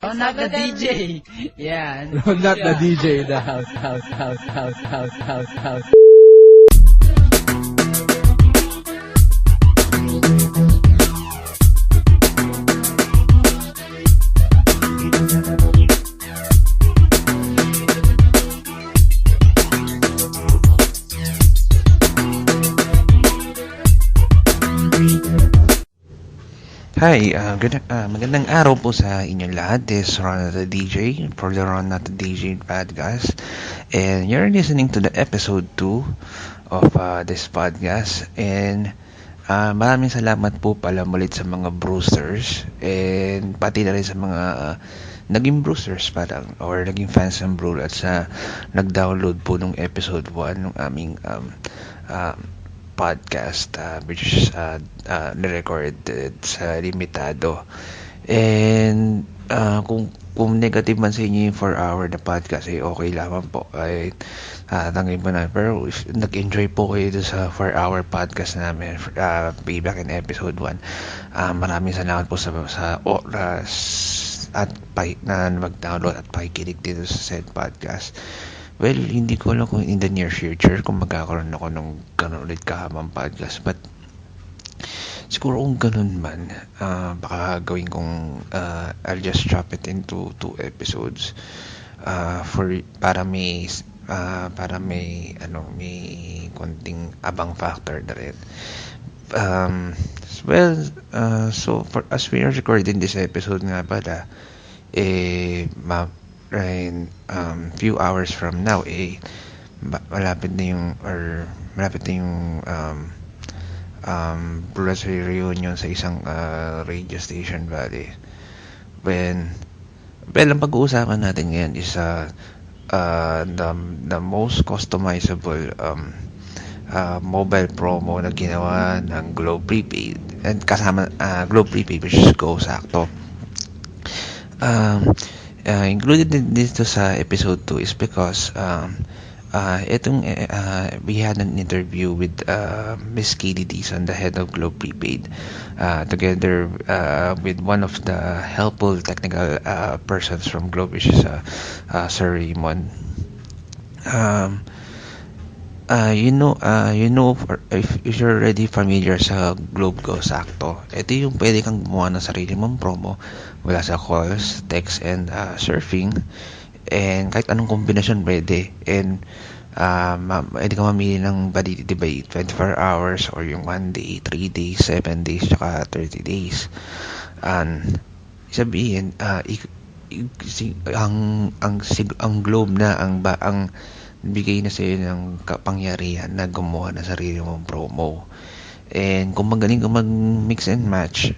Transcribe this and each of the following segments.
Oh, not the DJ. Yeah. Not the DJ in the house. Hi, magandang araw po sa inyong lahat. This is Ron the DJ for the Ron Not the DJ podcast. And you're listening to the episode 2 of this podcast. And maraming salamat po pala mulit sa mga Brewsters and pati na rin sa mga naging Brewsters parang or naging fans ng Brew at sa nag-download po nung episode 1 ng aming podcast which is nirecorded sa Limitado. And kung negative man sa inyo yung 4-hour na podcast ay okay lamang po ay tanggapin mo na. Pero if nag-enjoy po kayo sa 4-hour podcast namin payback in episode 1, maraming salamat po sa oras at na mag-download at pakikinig dito sa said podcast. Well, hindi ko alam kung in the near future kung magkakaroon ako ng ganun ulit kahamang podcast. But, siguro kung ganun man, baka gawin kong, I'll just chop it into 2 episodes para may konting abang factor na rin. So as we are recording this episode nga pala, few hours from now malapit na yung Brewers reunion sa isang radio station bali. Ang pag-uusapan natin ngayon is the most customizable mobile promo na ginawa ng Globe Prepaid and kasama Globe Prepaid which is Go Sakto. Included din dito sa episode 2 is because we had an interview with Miss Katie Dizon, the head of Globe Prepaid, together with one of the helpful technical persons from Globe, which is Sir Raymond. If you're already familiar sa Globe Go Sakto, ito yung pwede kang gumawa ng sarili mong promo mula sa calls, text, and surfing, and kahit anong kombinasyon pwede. And pwede ka mamili ng validity by 24 hours or yung 1 day, 3 days, 7 days, tsaka 30 days. And sabihin, ang Globe na ang bigay na sa'yo ng kapangyarihan na gumawa ng sarili mong promo. And kung magaling ka mag-mix and match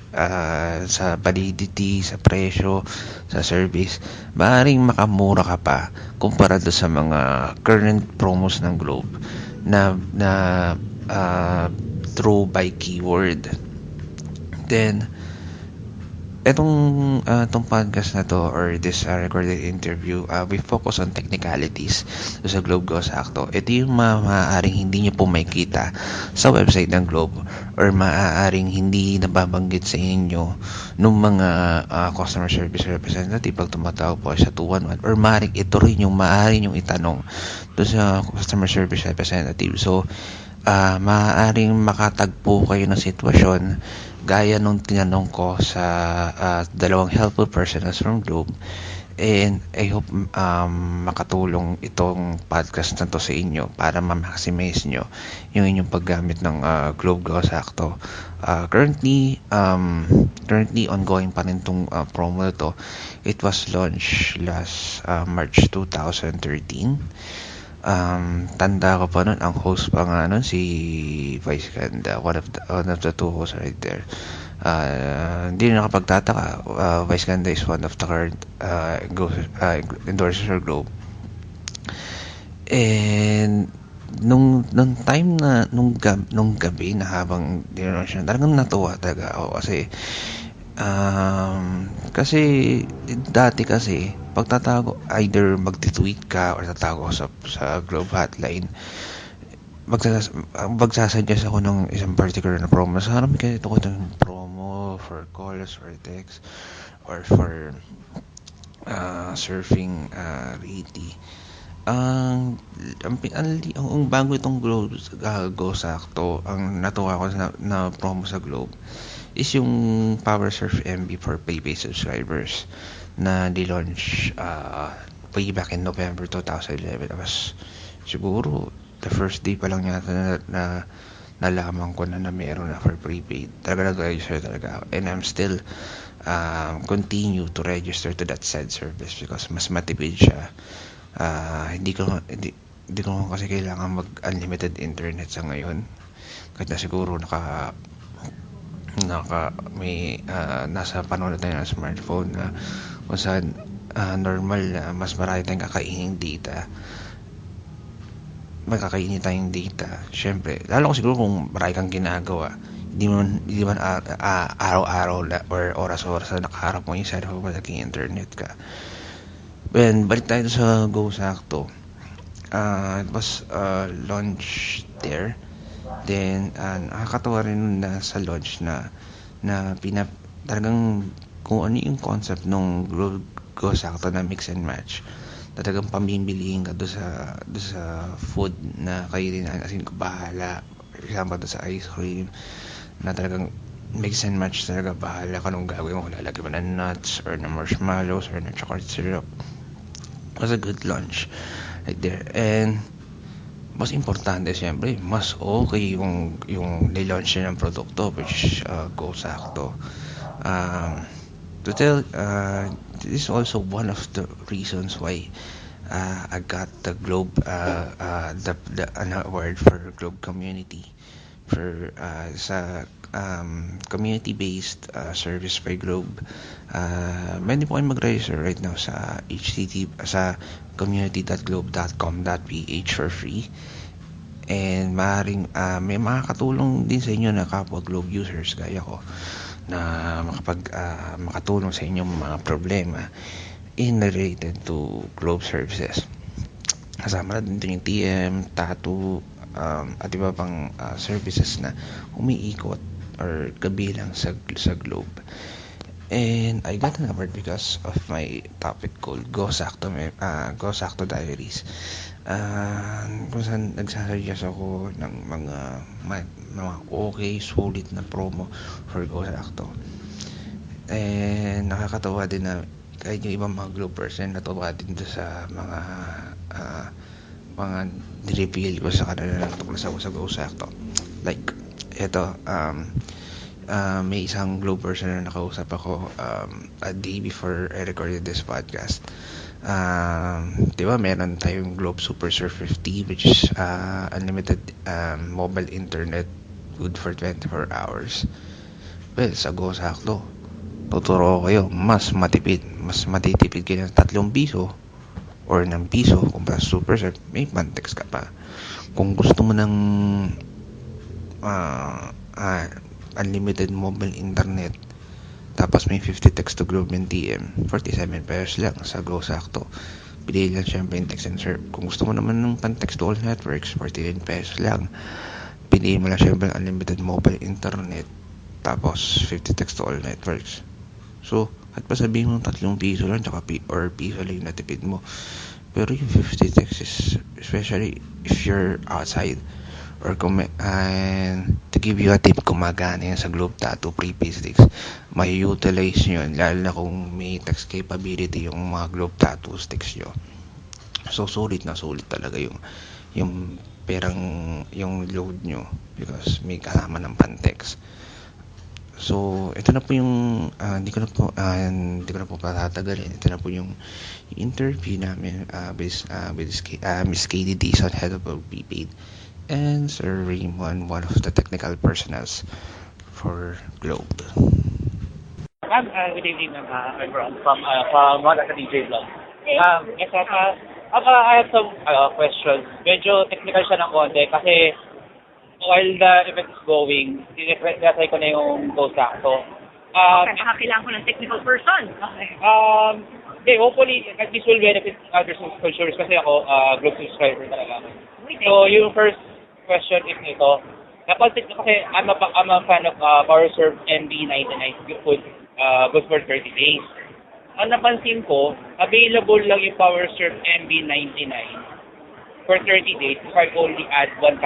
sa validity, sa presyo, sa service, maaaring makamura ka pa kumpara do sa mga current promos ng Globe na through by keyword. Then itong podcast na to or this recorded interview, we focus on technicalities sa Globe Go Sakto. Ito yung maaaring hindi nyo po makikita sa website ng Globe or maaaring hindi nababanggit sa inyo ng mga customer service representative pag tumatawag po sa 211 or maaaring ito rin yung maaaring yung itanong doon sa customer service representative. So maaaring makatagpo kayo ng sitwasyon gaya nung tinanong ko sa dalawang helpful persons from Globe. And I hope makatulong itong podcast na to sa inyo para ma-maximize nyo yung inyong paggamit ng Globe Go Sakto. Currently ongoing pa rin itong promo na to. It was launched last March 2013. Tanda ko pa nun, ang host pa nga nun si Vice Ganda, one of the two hosts right there. Hindi na nakapagtataka, Vice Ganda is one of the current endorsers for Globe. And nung gabi na habang dinonor siya, talagang natuwa talaga ako kasi dati pagtatago, either magti-tweet ka or tatago sa Globe hotline, magsasuggest ako ng isang particular na promo. Sana may ganito ko ng promo for calls or text or for surfing reality. Ang bago itong Globe Go Sakto, ang natuwa ko na promo sa Globe is yung Power Surf MB for prepaid subscribers na di-launch way back in November 2011. Tapos siguro the first day pa lang yata na nalaman ko na meron na for prepaid. Talaga nag-register talaga ako. And I'm still continue to register to that said service because mas matipid siya. Hindi ko kasi kailangan mag-unlimited internet sa ngayon. Kahit na siguro may nasa panahon na tayo ng smartphone na kung saan normal na mas marami tayong makakainin tayong data. Syempre, lalo ko siguro kung marami kang ginagawa, hindi man araw-araw or oras-oras na nakaharap mo yung cellphone mo, naging internet ka. When balik tayo sa Go Sakto, it was launched there. Then nakakatawa rin na sa launch na talagang kung ano yung concept nung Go Sakto na mix and match. Talagang pamimiliin ka doon sa food na kainin, as in bahala. For example, doon sa ice cream na talagang mix and match, talaga bahala ka nung gagawin mo. Lalagyan mo ng nuts or ng marshmallows or ng chocolate syrup. It was a good lunch right there. And mas importante siyempre, mas okay yung nilaunch niya ng produkto, which is Go Sakto. This is also one of the reasons why I got the Globe an award for Globe Community for sa community-based service by Globe. Pwede po kayo mag-register right now sa sa community.globe.com.ph for free. And maaaring may makakatulong din sa inyo na kapwa Globe users gaya ko na makatulong sa inyong mga problema in related to Globe services. Kasama na din yung TM, tattoo, at iba pang services na umiikot or kabilang sa Globe. And I got an award because of my topic called Go Sakto Diaries. Kung saan nagsasuggest ako ng mga okay, sulit na promo for Go Sakto. And nakakatawa din na kahit yung ibang mga Globe person natuwa din doon sa mga nireveal ko sa kanila na tuklas ako sa Go Sakto. Like, eto, may isang Globe person na nakausap ako a day before I recorded this podcast. Di ba meron tayong Globe Super Surf 50, which is unlimited mobile internet, good for 24 hours. Well, sa Go Sakto, tuturo ko kayo, mas matitipid kayo ng 3 piso or ng piso kung ba Super Surf, may pantext ka pa. Kung gusto mo ng unlimited mobile internet tapos may 50 text to Globe and TM, 47 pesos lang sa Go Sakto. Pili lang syempre yung text and surf. Kung gusto mo naman ng pan-text to all networks, 49 pesos lang. Pili mo lang syempre unlimited mobile internet tapos 50 text to all networks. So, at pa sabihin mo 3 piso lang or piso lang yung natipid mo. Pero yung 50 text is, especially if you're outside, or and to give you a tip, gumagana yan sa Globe Tattoo prepaid sticks. May utilize nyo yun, lalo na kung may text capability yung mga Globe Tattoo sticks nyo. So sulit talaga yung perang yung load nyo because may kasama ng pantext. So ito na po yung hindi ko na po patatagalin. Ito na po yung interview namin with Miss Katie Dizon, head of prepaid, and Sir Raymond, one of the technical personnels for Globe. Good evening, everyone from Moda sa DJ Vlog. I have some questions. Medyo technical siya ng konti kasi while the event is going, tinatry ko na yung Go Sakto. Okay, kailangan ko ng technical person. Okay. Hopefully, this will benefit other consumers kasi ako, Globe subscriber talaga. So, yung first question is nito. Napansin ko kasi I'm a fan of PowerSurf MB99, good for 30 days. ang napansin ko, available lang yung PowerSurf MB99 for 30 days if I only add 1,000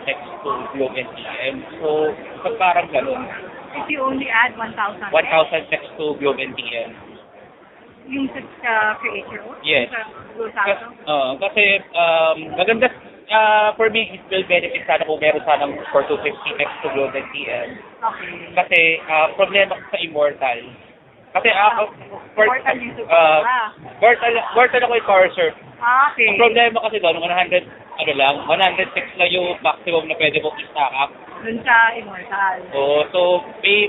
text to Globe NTM. So, parang ganun. If you only add 1,000. 1,000 text to Globe NTM. Yung sa create your own? Yes. Sa Google Samsung? Kasi maganda, for me, it will benefit sana kung meron sanang for 250 text to Globe NTM. Okay. Kasi problema ko sa Immortal. Kasi Immortal YouTube. Immortal ako yung PowerSurf. Okay. Ang problema kasi doon, 106 lang yung maximum na pwede mong i-stack up. Dun sa Immortal. So may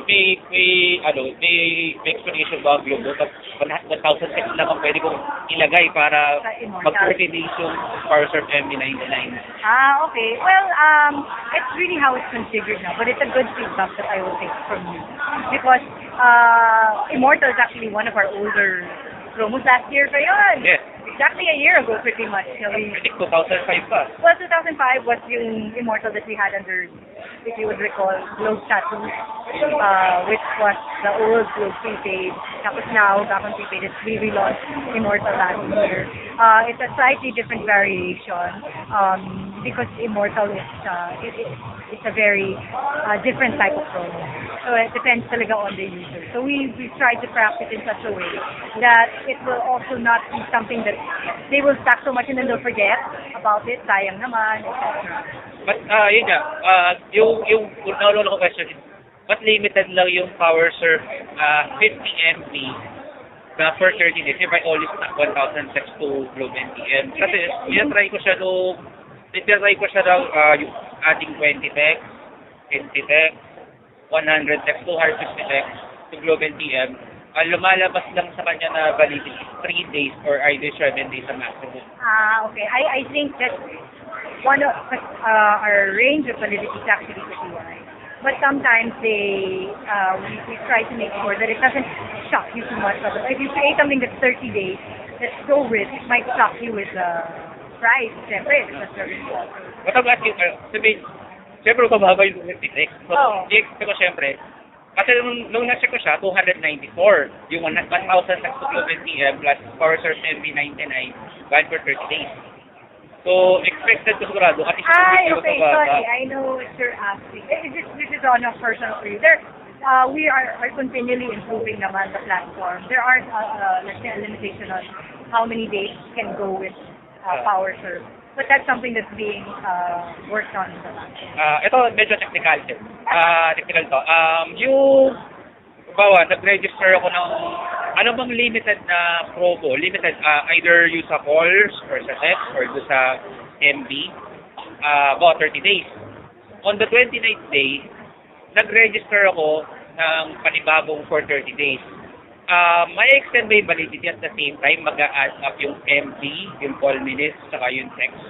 explanation ba ang Globe? 1,006 lang ang pwede kong ilagay para Sa Immortal. mag-coordinate yung PowerSurf MB99. Okay. Well, it's really how it's configured now, but it's a good feedback that I will take from you. Because Immortal is actually one of our older promos last year pa yun. Yes. Exactly a year ago, pretty much. I think 2005 pa. Well, 2005 was yung Immortal that we had under, if you would recall, Globe Tattoo, which was the old Globe Prepaid. Tapos now, back on Prepaid, we relaunched Immortal last year. It's a slightly different variation because Immortal is it's a very different type of promo. So it depends talaga on the user. So we tried to craft it in such a way that it will also not be something that they will stack so much and then they'll forget about it, sayang naman, etc. But yun nga, yung naulong ko question is, but limited lang yung PowerSurf 50 MB na for 30 days if I only stack 1,000 text to Globe NTM. Kasi tinatry ko siya yung adding 20 text, 50 text, 100 text, 250 text to Globe NTM. Lumalabas lang sa kanya na validity 3 days or either 7 days sa maximum. Okay. I think that one of our range of validity is actually pretty wide. But sometimes we try to make sure that it doesn't shock you too much. If you create something that's 30 days, that's so rich, it might shock you with the price. Siyempre, it's a service. But I'm asking, siyempre kababa yung 50 text. So, i-expect ko siyempre, kasi nung na-check ko siya, 294. Yung 1,000 text to Globe NTM plus PowerSurf MB99 valid for 30 days. So, expected ko sigurado. At least okay. Sorry. I know what you're asking. This is on a personal review. We are continually improving naman the platform. There are, let's say, a limitation on how many days can go with PowerSurf. But that's something that's being worked on in the platform. Ito, medyo technical din. Technical to. Yung, bawa, nag-register ako ng, ano bang limited na promo? Limited, either use sa calls or sa text or sa MB, about 30 days. On the 29th day, nag-register ako ng panibagong for 30 days. May extend ba yung validity at the same time, mag-a-add up yung MB, yung call minutes, saka yung text?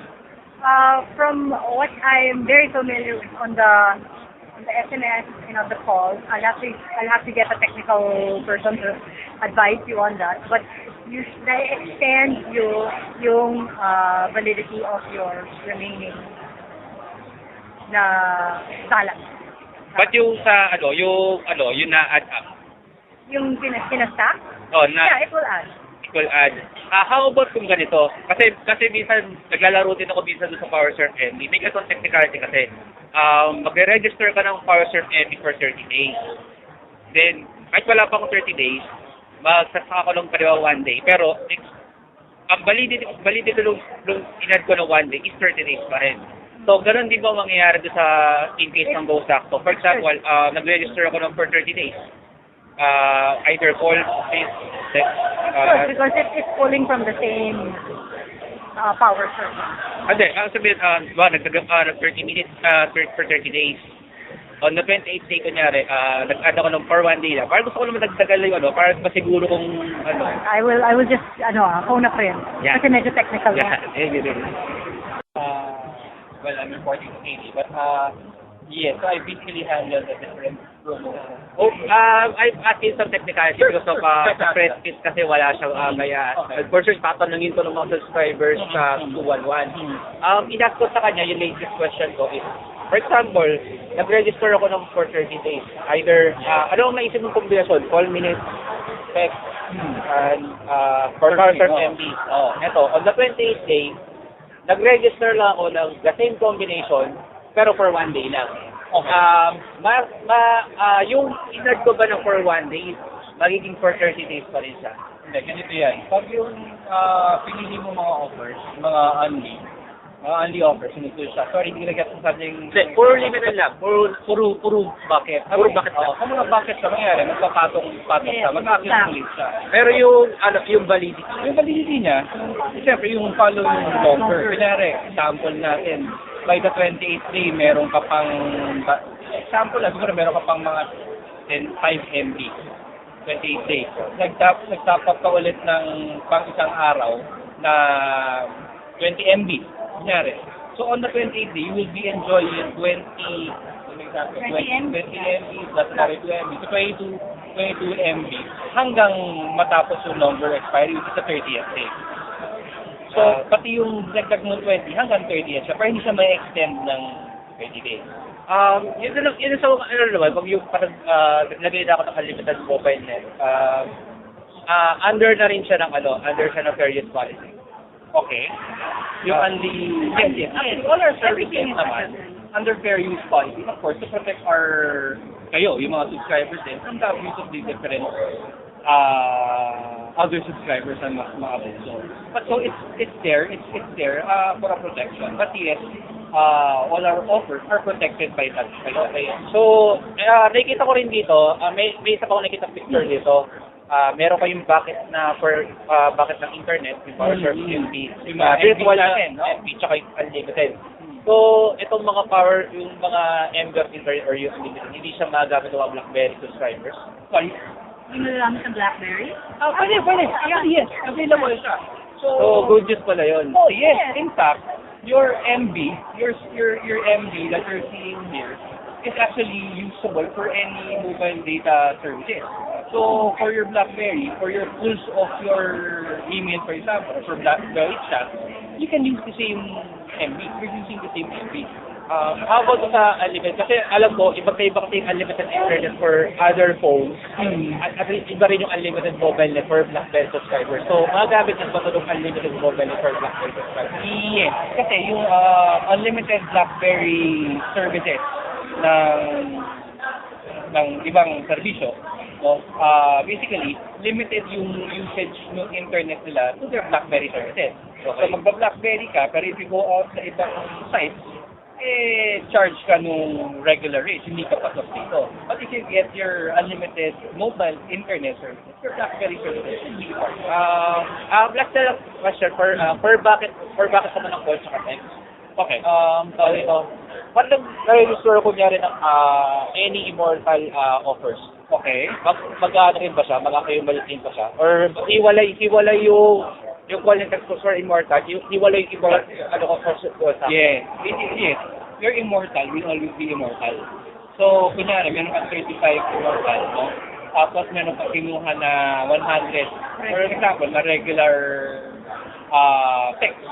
From what I'm very familiar with on the SMS and on the calls, I'll have to get a technical person to advise you on that. But they extend yung validity of your remaining na balance. But yung sa yung na-add up? Yung pinastack? Yeah, it will add. It will add. How about kung ganito? Kasi minsan, naglalaro din ako minsan doon sa PowerSurf MB. May ganitong technicality kasi, magre-register ka ng PowerSurf MB for 30 days. Then, kahit wala pa akong 30 days, magsasaka ko ng pariwa 1 day. Pero, ang validity nung inad ko ng 1 day is 30 days pa rin. So, ganun din ba mangyayari doon sa in case ng go sakto? For example, nag-register ako ng for 30 days. Either call, text, because it's pulling from the same PowerSurf. Hindi, sabihin, nag-30 minutes for 30 days. On the 28th day, kunyari, nag-add ako ng for 1 day lang. Parang gusto ko naman nagtagal yung para masiguro kung I will just, phone a friend. Yeah. Kasi medyo technical na. Well, I'm reporting to Katie, but yes, so I basically handle the different promos. I'm asking some technicality because of sa press kit kasi wala siyang kaya for sure tatanungin ko ng mga subscribers sa 211. Inask ko sa kanya yung latest question ko is, for example, nag-register ako for 30 days. Either, ano ang naisip mong kombinasyon? Call minutes, text, for PowerSurf MB. Oh, ito, on the 28th day, nag-register lang ako ng the same combination, pero for 1 day lang. Yung inert ko ba ng for 1 day, magiging for 30 days pa rin siya. Hindi, ganito yan. Pag yung pinili mo mga offers, mga only offers, sinusunod siya. Sorry, hindi nag-get sa sabing... Hindi, puro limited lang. Puro bucket. Puro bucket lang. Kung mga bucket sa mangyari, magpapatong siya, mag-accumulate siya. Pero yung validity. Yung validity niya, siyempre yung follow yung longer. Kunyari, example natin, by the 28th day, meron ka pang, example lang, siguro meron ka pang mga 5 MB. 28 days. Nag-top up ka ulit ng pang isang araw na 20 MB. Kunyari. So on the 28th day, you will be enjoying 20 MB plus 32 MB. So 22 MB hanggang matapos yung longer expiry, which is the 30th day. So, pati yung dagdag mo 20 hanggang 30th siya, pero hindi siya may extend ng 30 days. Yun sa naman, pag yung parang naglagay na ako ng unlimited mobile net, under na rin siya ng under siya ng fair use policy. Okay. Yung yes. Actually, all our services naman, under fair use policy, of course, to protect kayo, yung mga subscribers din, from the abuse of the different other subscribers and mga abuso. But so it's there for a protection. But yes, all our offers are protected by that. So, nakikita ko rin dito, may isa pa ako nakikita picture dito. Meron kayong bucket na for bucket ng internet, yung PowerSurf MB, yung mga virtual natin, no? MB, tsaka yung unlimited. So, itong mga yung mga MB internet or yung unlimited, hindi siya magagamit ng mga BlackBerry subscribers. Sorry. Yung nalaman sa BlackBerry? Pwede. Actually, yes. Available siya. So, good news pala yun. Oh, yes. In fact, your MB, your MB that you're seeing here is actually usable for any mobile data services. So, for your BlackBerry, for your pulse of your email, for example, for BlackBerry chat, you can use the same MB. You're using the same MB. How about sa unlimited? Kasi alam ko, iba-iba kasi yung unlimited internet for other phones. At least iba rin yung unlimited mobile net for BlackBerry subscribers. So, magagamit niya ba ito yung unlimited mobile net for BlackBerry subscribers? Yes. Kasi yung unlimited BlackBerry services ng ibang serbisyo, no? Basically, limited yung usage ng internet nila to their BlackBerry services. So, magba-BlackBerry ka, pero if you go out sa ibang sites, charge ka nung regular rates, hindi ka pasok dito. But if you get your unlimited mobile internet services, your BlackBerry services, hindi ka Black question for bucket naman ng call sa text. Okay. Sorry ito. Parang nare-restore ko niya rin ng any immortal offers. Okay. Mag-ano rin ba siya? Mag-accumulate din ba siya? Or hiwalay yung call ng text for immortal, hiwalay yung iba, for Yes. Yes. Your immortal will always be immortal. So, kunyari, meron ka 35 immortal, no? Tapos meron ka kinuha na 100. For example, na regular text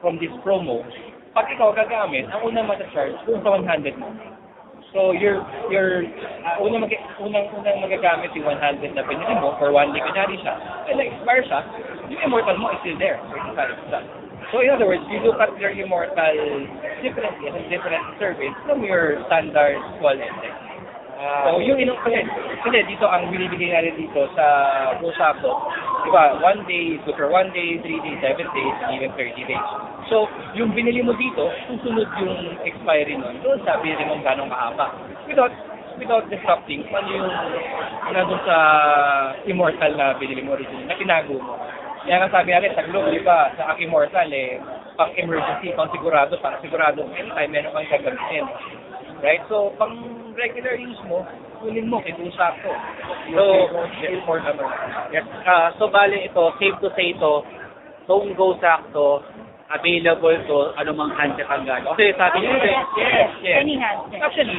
from this promo. Pag ikaw gagamit, ang unang mata-charge kung sa 100 mo. So, unang magagamit yung 100 na pinili mo for 1 day, kunyari siya. And expire siya, yung immortal mo is still there. 35. So, in other words, you look at your immortal differently as a different service from your standard call index. So, yung kasi dito ang binibigay natin dito sa Brosapto, di ba, 1 day, good for 1 day, 3 days, 7 days, even 30 days. So, yung binili mo dito, susunod yung expiry nun, doon sa binili mo gano'ng kahaba. Without disrupting, ano yung nandun sa immortal na binili mo original, na tinago mo. Kaya nga sabi natin, sa Globe, di ba, sa immortal, pang emergency, pang sigurado, anytime meron kang gagamitin. Right? So, pang regular use mo, kunin mo, ito yung sakto. So, important. yes. So, bali ito, safe to say ito, Tone Go Sakto, available to anumang handset ang gano'n. Kasi sabi niyo, Yes. Any handset. Actually,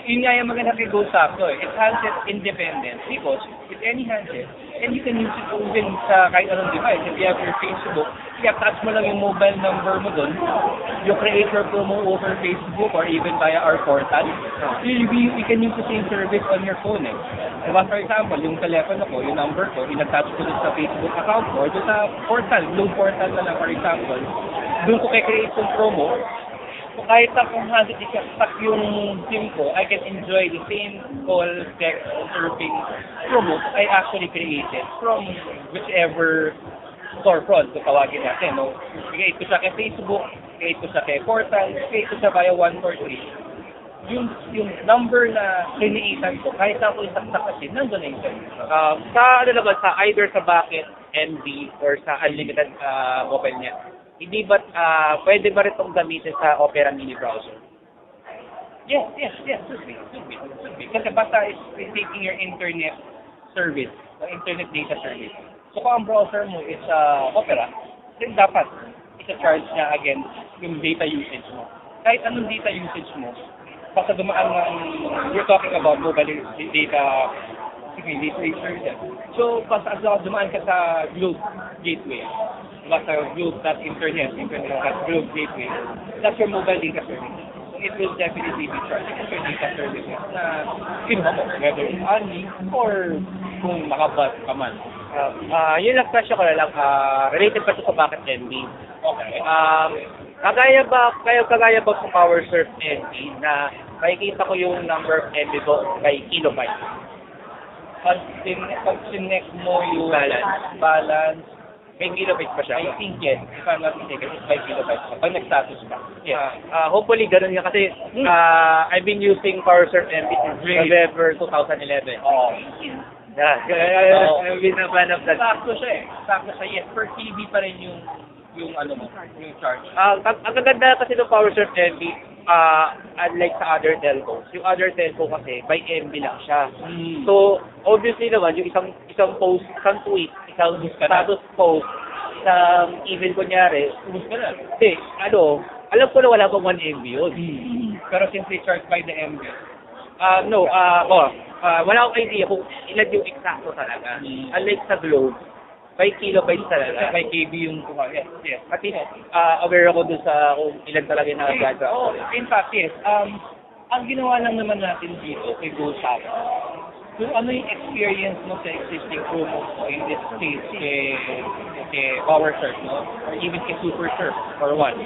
yun nga yung maganda kay Go Sakto. It's handset independent because with any handset, And you can use it even sa kahit anong device. If you have your Facebook, touch mo lang yung mobile number mo dun. You create your promo over Facebook or even via our portal. You can use the same service on your phone eh. Diba, for example, yung telepono ko, yung number ko, in-attach ko dun sa Facebook account ko, dun sa portal, Globe portal na lang for example, dun ko kaya-create yung promo. So kahit na kung handit stuck yung SIM ko, I can enjoy the same call, text, surfing promo I actually created from whichever storefront kung tawagin natin. No? Create ko siya kay Facebook, create ko siya kay portal, create ko siya via 143. Yung number na creation ko, kahit ako isaksak kasi, nandun na yung Sa ano naman, sa either sa Bakit, MB, or sa unlimited mobile niya, hindi ba, pwede ba rin itong gamitin sa Opera Mini browser? Yes, should be. Kasi basta is taking your internet service, o internet data service. So kung ang browser mo is Opera, then dapat isa-charge niya again yung data usage mo. Kahit anong data usage mo, basta dumaan ng, we're talking about mobile data service. So basta dumaan ka sa Globe Gateway, basta Globe.internet, Globe Gateway, that's your mobile data service. So it will definitely be charged. It's your data services na kinuha mo, whether it's only or kung makabas ka man. Yun lang question ko na lang, related pa ito sa Bakit MB. Okay. Kagaya ba sa PowerSurf MB na makikita ko yung number of MB ko by kilobyte? Pag sinek mo yung balance, May kilobyte pa siya? I think yes. If I'm not mistaken, it's 5 kilobytes pa. Pag nag-status ka. Yeah. Hopefully, ganun nga kasi I've been using PowerSurf MB since November 2011. Oo. Yeah. I've been a fan of that. Sakto siya eh. Sakto siya. Yes, per TV pa rin yung ano mo, yung charge. Ang ganda kasi ng PowerSurf MB, unlike sa other telcos. Yung other telco kasi, by MB lang siya. So, obviously naman, yung isang post, isang tweet, isang status post, isang even kunyari, Ubus ka na. hindi, alam ko na wala pang 1 MB yun. Pero since they charge by the MB, wala akong idea kung ilan yung eksakto talaga. Unlike sa Globe, by kilobytes talaga. by KB yung kuha. Yes. At least, aware ako dun sa kung ilan talaga yung nakagadra. Oh, in fact, yes. Ang ginawa lang naman natin dito kay GoShop, kung ano yung experience mo sa existing promos mo, in this case, kay PowerSurf, no? Or even kay SuperSurf, for one.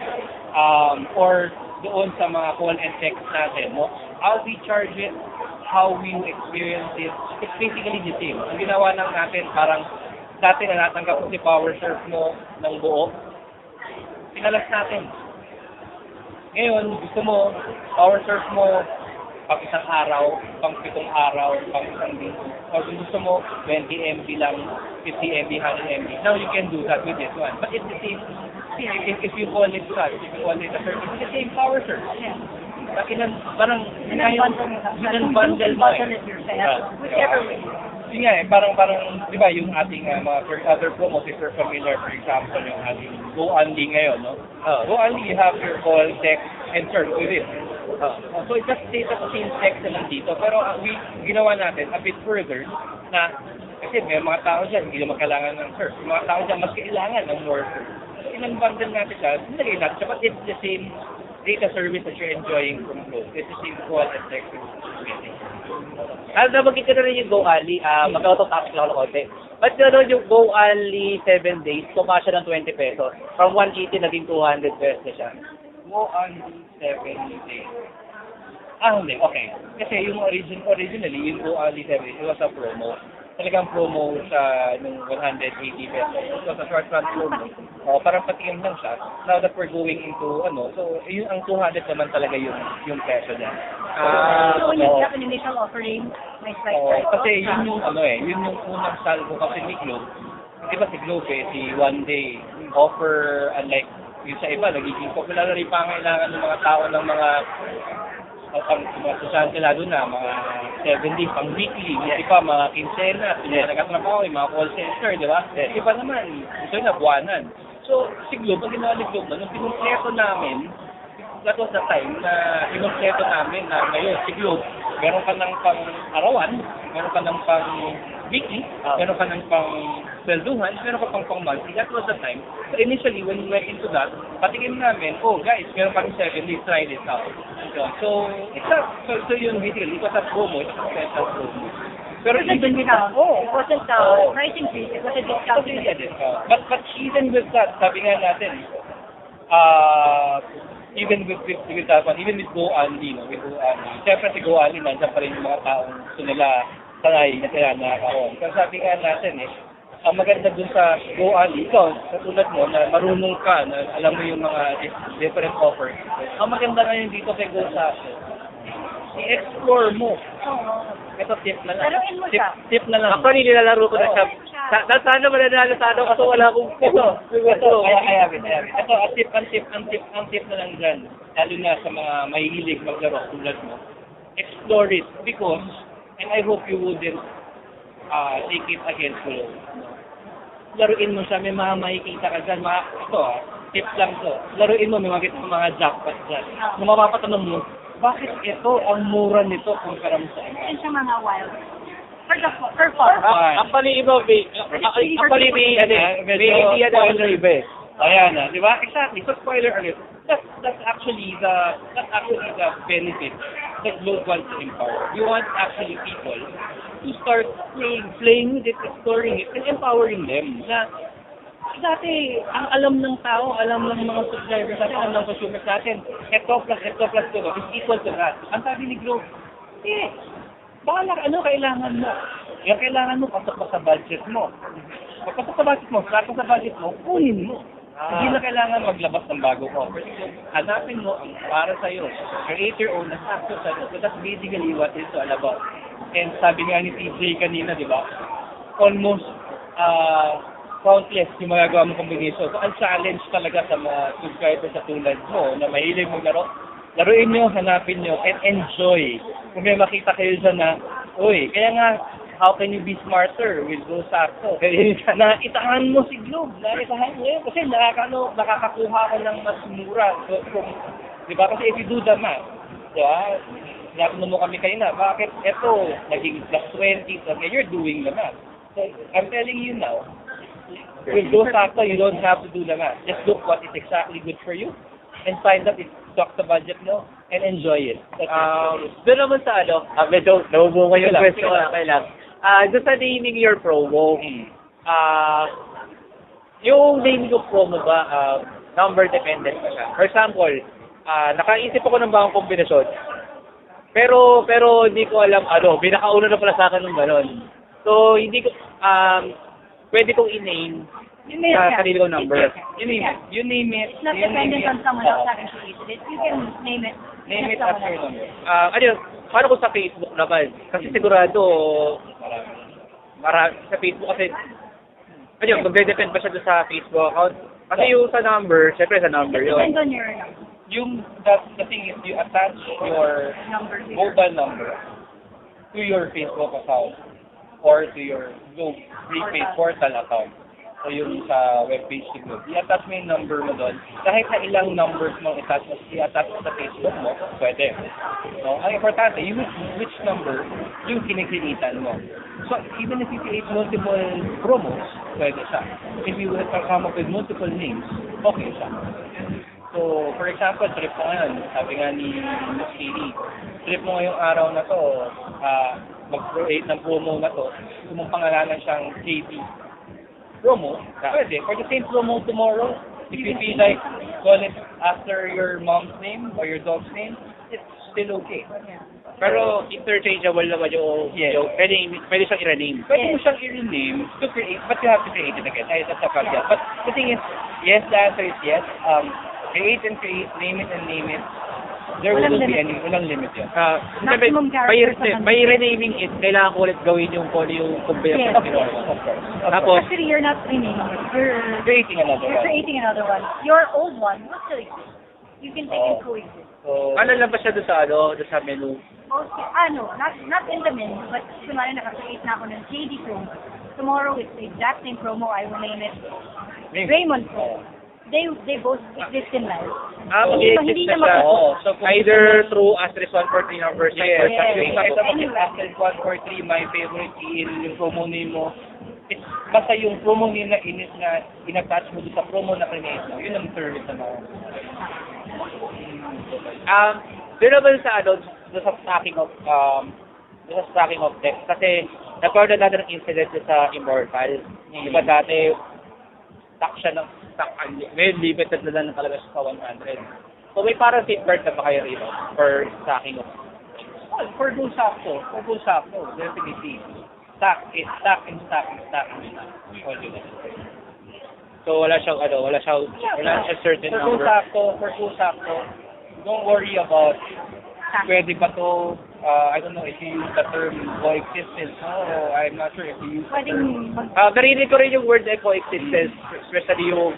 Or doon sa mga call and text natin, no? How we charge it, how we experience it, it's basically the same. Ang ginawa lang natin, parang dati na natanggap mo si PowerSurf mo ng buo, pinalas natin. Ngayon, gusto mo, PowerSurf mo, pang isang araw, pang 7 araw, pang isang linggo. Or kung gusto mo, 20 MB lang, 50 MB, 100 MB. Now you can do that with this one. But it's the same, if you call it such, if you call it a service, it's the same PowerSurf. Parang, bundle mo eh. Whichever way. Yun nga eh, parang, di ba, yung ating mga other promos, if you're familiar, for example, yung ating Go Only ngayon, no? Go Only, you have your call, text, and surf with it. So it just stays at the same text naman dito, pero ginawa natin a bit further na, kasi may mga tao dyan, hindi naman kailangan ng surf. May mga tao dyan, mas kailangan ng more surf. So inang-bundle natin siya, nilagay natin siya, but it's the same data service that you're enjoying from Globe. It's the same call and text. Nabagit ko na rin yung Go Only, mag-auto-topic lang ako konti. Ba't gano'n yung Go Only 7 days, tumaas siya ng 20 pesos. From 180 naging 200 pesos na siya. Go Only 7 days. Hindi. Okay. Kasi yung originally, yung Go Only 7 days, it was a promo. Talagang promo sa nung 180 pesos. It was a short-run promo. Parang patiim lang siya. Now that we're going into, so yun ang 200 naman talaga yung peso niya. So when you have an initial offering, may slight price. Kasi yun yung yun yung unang salvo kasi ni Globe. Di ba si Globe si one day offer, unlike yung sa iba, nagiging popular na rin pangailangan ng mga tao ng mga estudyante lalo na, mga 7 days, pang weekly, iba mga kinsena, mga nagkatrabaho, yung mga call center, di ba? Iba naman, ito na buwanan. So, si Globe, ang ginawa ni Globe nung pinumpleto namin, that was the time na pinumpleto namin na ngayon, si Globe, meron ka ng pang-arawan, meron ka ng weekly, meron ka ng pang swelduhan, meron ka pang monthly. That was the time. So initially, when we went into that, patikin namin, oh guys, meron kami 7 days, try this out. So, so yun basically, it was a promo, it was a special promo. Pero It wasn't discount. It wasn't price increase. It was a discount. But even with that, sabi nga natin, even with that one, even with Go Only, no, with Go Only, siyempre si Go Only, nandiyan pa rin yung mga taong gusto nila sanay na sila nakakaon. Kasi sabi nga natin ang maganda dun sa Go Only, ikaw, katulad mo, na marunong ka, na alam mo yung mga different offers. Ang maganda ngayon dito kay Go Sato, i-explore mo. Ito tip na lang. Laruin mo siya. Tip na lang. Ako nilalaro ko na siya. Sana mananalo sa ano kasi wala akong Ito, I have it. Ito, ang tip na lang dyan. Lalo na sa mga mahihilig maglaro tulad mo. Explore it because, and I hope you wouldn't take it against you. Laruin mo siya, may mga makikita ka dyan. Tip lang to. Laruin mo, may makikita mo mga jackpot dyan. Kung mapapatanong mo, bakit ito ang mura nito kumpara mo sa iba? Yun sa mga wild. For fun. Actually, iba, may idea na ano iba eh. Ayan na, di ba? Exactly. So spoiler alert. That's actually the benefit that Globe wants to impart. We want actually people to start playing with it, exploring it, and empowering them. Na dati, ang alam ng tao, alam ng mga subscribers natin, alam ng consumers natin, ito plus ito is equal to that. Ang sabi ni Globe, baka kailangan mo? Yung kailangan mo, pasok pa sa budget mo. Pagpasok sa budget mo, sakto sa budget mo, kunin mo. Hindi na kailangan maglabas ng bagong offer. Hanapin mo ang para sa'yo. Create your own na sakto sa'yo. So that's basically what it's all about. And sabi nga ni TJ kanina, di ba? Almost, countless yung magagawa mong combination. So, ang challenge talaga sa mga subscribers sa tulad mo na mahilig maglaro, laruin nyo, hanapin nyo, and enjoy. Kung may makita kayo dyan na, kaya nga, how can you be smarter with Go Sakto? Na itahan mo si Globe, itahan mo yun. Kasi nakakakuha ka ng mas mura. So, di ba? Kasi if you do the math, di ba? Napunod mo kami kayo na, bakit eto, naging plus 20, so okay, you're doing the math. So, I'm telling you now, with Go Sakto, you don't have to do the math. Just look what is exactly good for you and find that it talks the budget mo and enjoy it. Doon naman sa medyo nabubuo yung question ko lang kailang. Doon sa naming your promo, yung naming of promo ba, number dependent ba siya? For example, nakaisip ako ng bagong kombinasyon, pero hindi ko alam, pinakauna na pala sa akin ng gano'n. So, hindi ko, pwede kong i-name sa kanila kong number. You name it. It's not dependent on someone else having created it. You can name it. Name it as your number. Paano kung sa Facebook naman? Kasi sigurado, marami sa Facebook kasi, magde-depend pa siya doon sa Facebook account. Kasi yung sa number, syempre sa number It yun. depends on your number. The thing is, you attach your mobile number to your Facebook account or to your Globe prepaid portal account. So yung sa webpage ni Globe. I-attach mo yung number mo doon. Kahit na ilang numbers mo i-attach mo sa Facebook mo, pwede. So, ang importante, which number yung kinikinitan mo. So, even if you create multiple promos, pwede siya. If you will come up with multiple names, okay siya. So, for example, trip mo ngayon, sabi nga ni Ms. Katie, trip mo ngayong araw na to, mag-create ng promo na to, kung mong pangalanan siyang KD promo, pwede. For the same promo tomorrow, if you feel like call it after your mom's name or your dog's name, it's still okay. Pero interchangeable naman yung pwede siyang i-rename. Pwede mo siyang i-rename to create, but you have to create it again. That's a caveat. But the thing is, yes, the answer is yes. Create and create, name it and name it. There will be walang limit yun. Maximum characters. By renaming it, kailangan ko ulit gawin yung kombinasyon. Yes. Of course. Tapos, Actually, you're not renaming it. You're creating another one. creating another one. Your old one will still exist. You can take and coexist. So, ano lang ba siya doon sa menu? Okay, not in the menu, but kunwari naka-create na ako ng JD promo. Tomorrow, it's the exact same promo. I will name it Raymond promo. they both exist in life. Mag-i-exist hindi na na siya. Oo. So, kung Either through Asterisk 143 numbers yes, or sa yung Facebook. kahit ako Asterisk 143, my favorite in yung promo mo, it's basta yung promo nila na in-attach mo doon sa promo na create mo, yun ang service na mo. Doon naman sa doon sa stacking of text kasi nagkaroon na natin ng incident sa Immortal. Diba dati stack siya ng stack ngayon limited na lang talaga siya sa 100. So may parang safeguard na ba kayo rito for stacking of Well, for those sakto, definitely. Stack and stack. so wala siyang certain number. For two sakto, don't worry about pwede ba to, I don't know if you use the term coexistence. No, I'm not sure if you use the term. Pwedeng Narinig ko rin yung word na coexistence, especially yung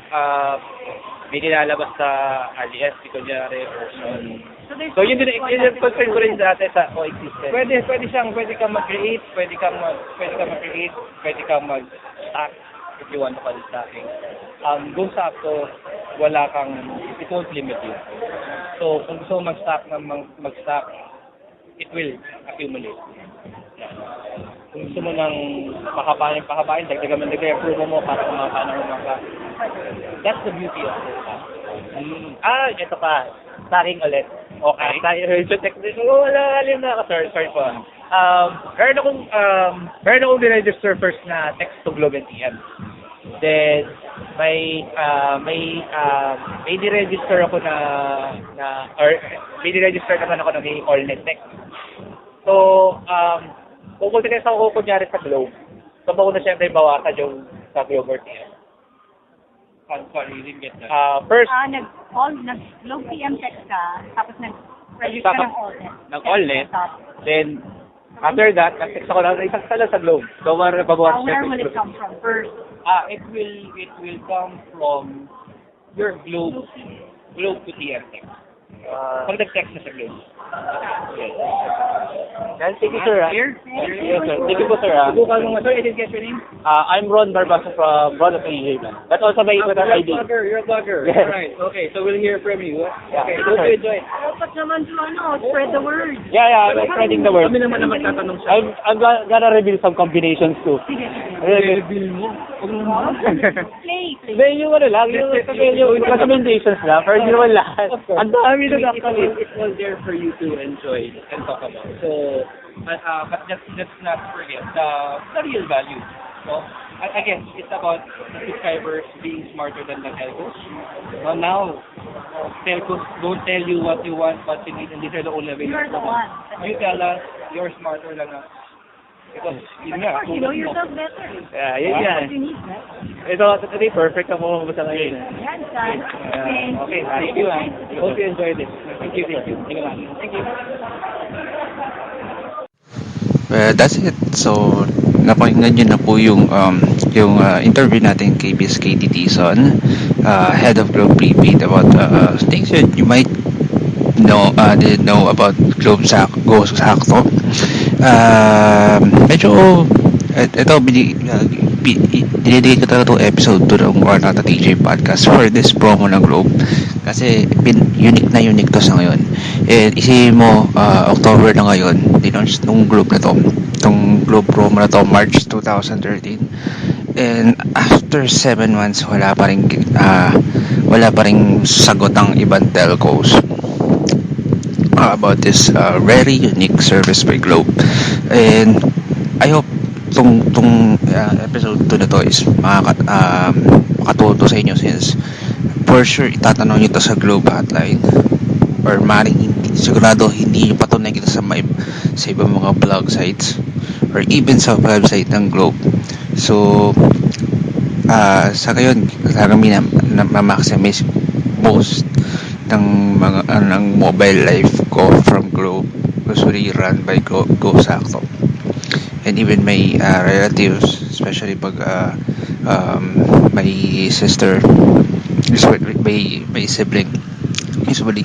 may nilalabas sa alias, kunyari, or so yun din, yung concern ko rin dati sa coexistence. Pwede kang mag-create, pwede kang mag-stack if you want to call it stacking. Kung sakto, wala kang, it won't limit you. So, kung gusto mo mag-stack, it will accumulate. Kung gusto mo nang pahabain, dagdagan approve mo para kumaka ng mga. That's the beauty of this. Ito pa, stacking ulit. Okay. Wala, alim na ako, sorry po. Meron akong niregister first na text to Globe NTM. Then, may niregister ako or may niregister naman ako na may AllNet text. So, pupunta kayo sa ako kunyari sa Globe. So, bago na siyempre bawasan yung sa Globe NTM. Sorry, you didn't get that. First, nag-Globe PM text ka, tapos nag-register ng AllNet. Ng AllNet. Then, after that, nag-text ako na isang sala sa Globe. So, babawasan Where will it come from first? It will come from your Globe to TM text. Pag nag-text na sa Globe. Yes. Thank you, sir. Here? Yes, sir. Thank you po, sir. Subukan mo nga. Sorry, I didn't get your name? I'm Ron Barbasa from Ron of Haven. That's also my Twitter ID. You're a blogger. Yes. Alright, okay. So we'll hear from you. Yeah. Okay, hope you enjoy. Dapat naman spread the word. Yeah, I'm spreading the word. Kami naman na magtatanong siya. I'm gonna reveal some combinations too. Reveal mo. Play. Then yung yung recommendations lang, pero hindi naman lahat. Ang dami na actually. It was there for you to enjoy and talk about. So, but let's not forget the real value. So, again, it's about the subscribers being smarter than the telcos. Now, telcos don't tell you what you want, what you need, and these are the only ways. You're the one. You tell us, you're smarter than us. Because, yun nga, You know yourself better. Yeah, yun yan. You need that. Ito, perfect ako sa ngayon. Yan, son. okay, thank you. Hope you enjoyed it. Thank you. Thank you. Well, that's it. So, napakinggan nyo na po yung interview natin kay Miss Katie Tison, head of Globe Prepaid, about things that you might didn't know about Globe Go Sakto. Medyo ito dinedicate ko talaga itong episode to ng Warnata TJ Podcast for this promo ng Globe kasi unique to sa ngayon. Isipin mo, October na ngayon, dinlaunch nung Globe na to, itong Globe promo na to, March 2013, and after 7 months wala pa ring sagot ang ibang telcos about this very unique service by Globe. And I hope tong episode 2 na to is makatulong sa inyo, since for sure itatanong nyo to sa Globe hotline, or maring sigurado hindi nyo pa ito nakikita sa ibang mga blog sites or even sa website ng Globe. So sa ngayon kami na maximize most ng mga ng mobile life ko from Globe, usually run by Go Sakto. And even my relatives, especially pag my sister, may sibling, usually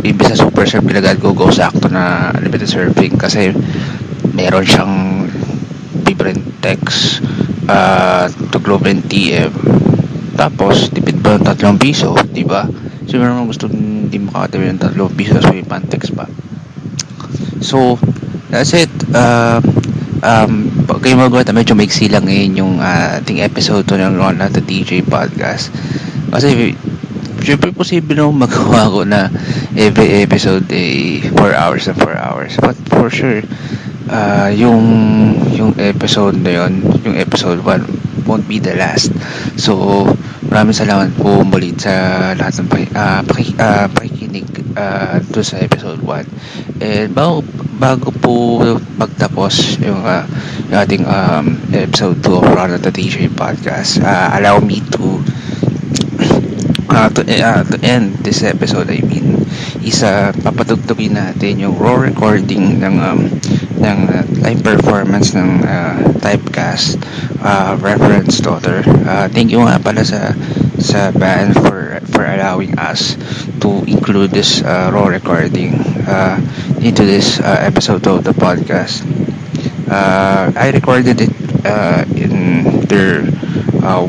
imbes na super sure pinagad Go Sakto na limited serving kasi meron siyang different text to Globe NTM Tapos, tipid ba ng 3 piso, di ba? Siguro naman gusto hindi makatipid ng 3 piso so yung Pantex pa. So, that's it. Pag kayo magawa, medyo maiksi lang ngayon yung ating episode to ng Ron at the DJ podcast. Kasi, syempre posible naman magawa ko na every episode 4 hours and 4 hours. But for sure, yung episode na yun, yung episode 1 won't be the last. So, maraming salamat po muli sa lahat ng pakikinig doon sa episode 1. And bago po magtapos yung ating episode 2 of Ron at the DJ podcast, allow me to end this episode, papatugtugin natin yung raw recording ng live performance ng Typecast, Reverend's Daughter. Thank you nga pala sa band for allowing us to include this raw recording into this episode of the podcast. I recorded it in their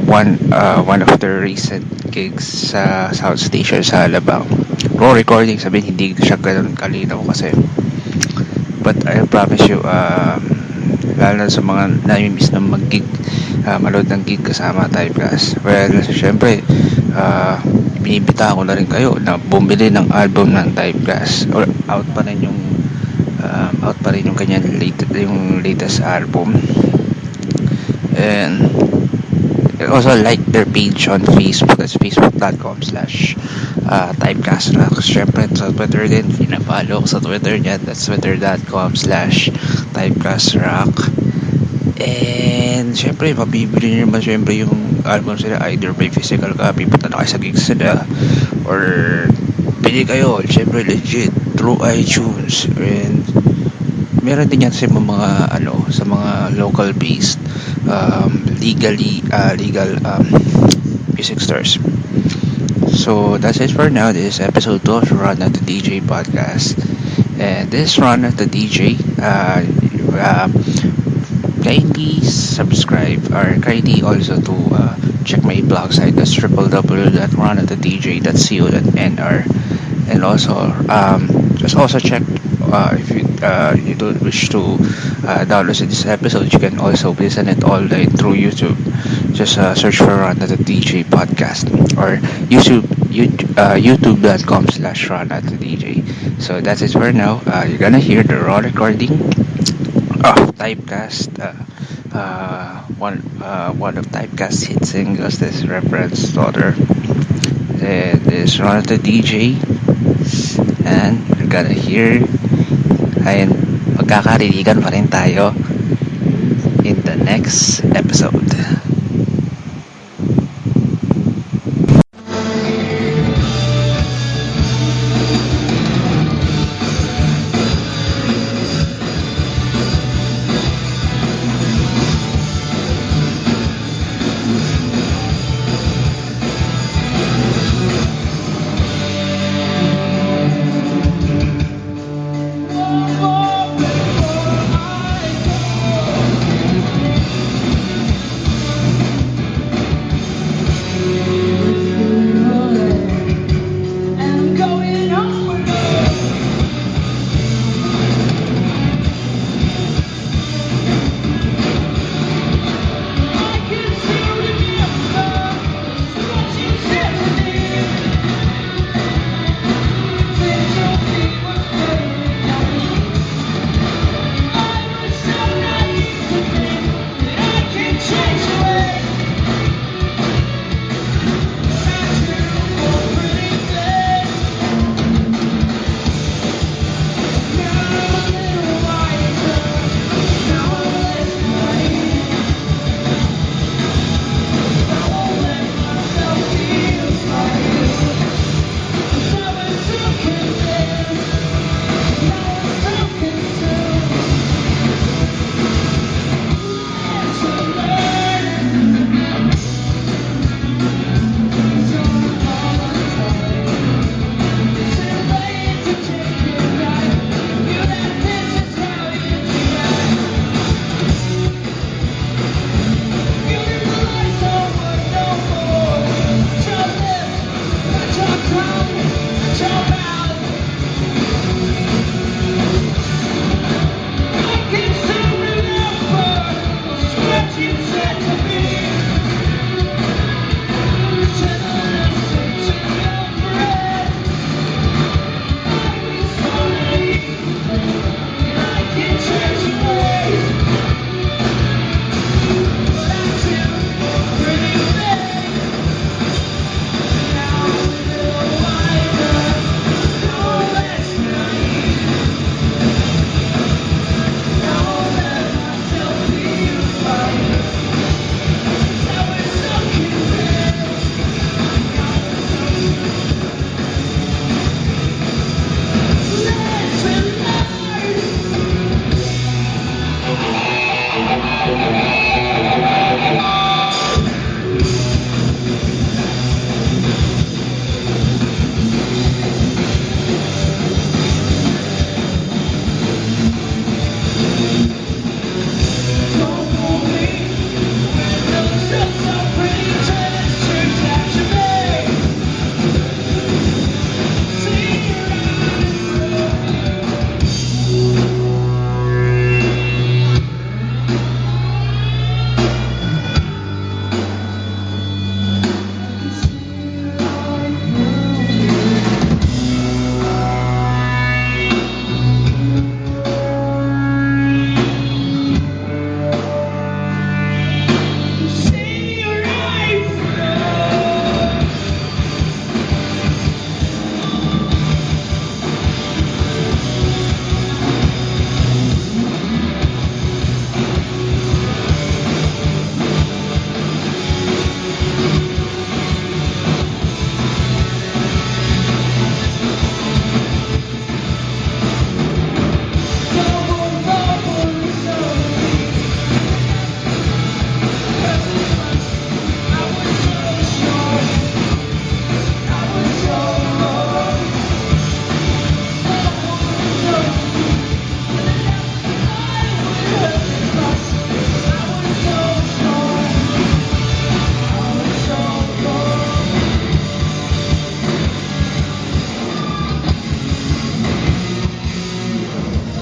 one of their recent gigs sa South Station sa Alabang. Raw recording, sabihin hindi siya ganun kalinaw kasi, but I promise you, lalo na sa mga nami-miss na mag-gig, malood ng gig kasama Typecast, well, syempre binibita ko na rin kayo na bumili ng album ng Typecast, or out pa rin yung kanyang latest album. And also like their page on Facebook. That's facebook.com/Typecast Rock. Syempre sa Twitter din, pinapalo ko sa Twitter niya. That's twitter.com/Typecast Rock. And syempre mabibili nyo naman syempre yung album sila, either by physical copy, punta na kayo sa gigs sila, or pili kayo syempre legit through iTunes. And meron din yan sa mga local based legal music stores. So that's it for now. This is episode 2 of Ron at the DJ podcast, and this is Ron at the DJ. Kindly subscribe, or kindly also to check my blog site. That's www.ronatthedj.co.nr. And also just also check if you don't wish to download this episode, you can also listen it all day through YouTube. Just search for Ron at the DJ podcast, or youtube.com/Ron at the DJ. So that's it for now. You're gonna hear the raw recording of Typecast, one of Typecast hit singles, this Reverend's Daughter. This Ron at the DJ, and you're gonna hear, ayun, magkakariligan pa rin tayo in the next episode.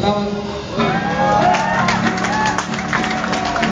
bawat